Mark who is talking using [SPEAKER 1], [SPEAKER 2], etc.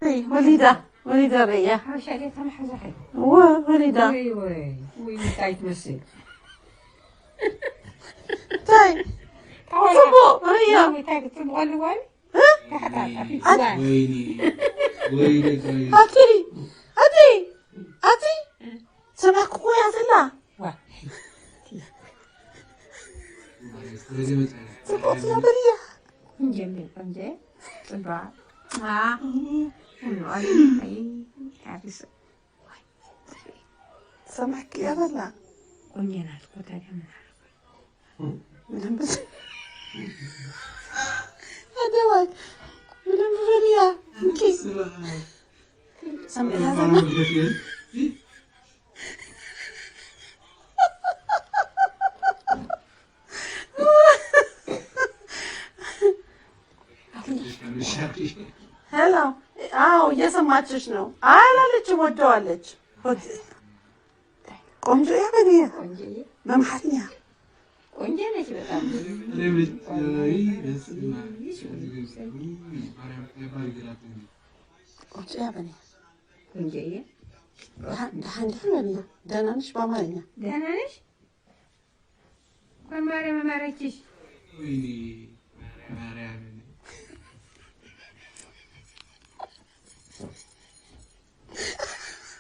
[SPEAKER 1] وليدة ريا
[SPEAKER 2] حاش عليك ما حاجة حلوة
[SPEAKER 1] وليدة
[SPEAKER 2] وي تايت مسك
[SPEAKER 1] تاي صبو ريا
[SPEAKER 2] وي تايت تبغى الوالي
[SPEAKER 3] ويني
[SPEAKER 1] أتي سمعك خويا زلا صبو يا بريا
[SPEAKER 2] جميل قنجة صباع
[SPEAKER 1] سمعك يا زلا
[SPEAKER 2] قنجة ناسكو تاجمنا
[SPEAKER 1] هذا واي من بريا كي سمع يا زلا هلا እየሰማችሽ ነው አላለችም ወደዋለች ቆንጆ ያበሪያ በመሐልኛ
[SPEAKER 2] ቆንጆ ነች በጣም
[SPEAKER 1] ቆንጆ ያበሪያ
[SPEAKER 2] ቆንጆዬ
[SPEAKER 1] ደህና ነሽ በአማርኛ
[SPEAKER 2] ደህና ነሽ በማርያም ማረችሽ
[SPEAKER 3] ወይኔ ማርያም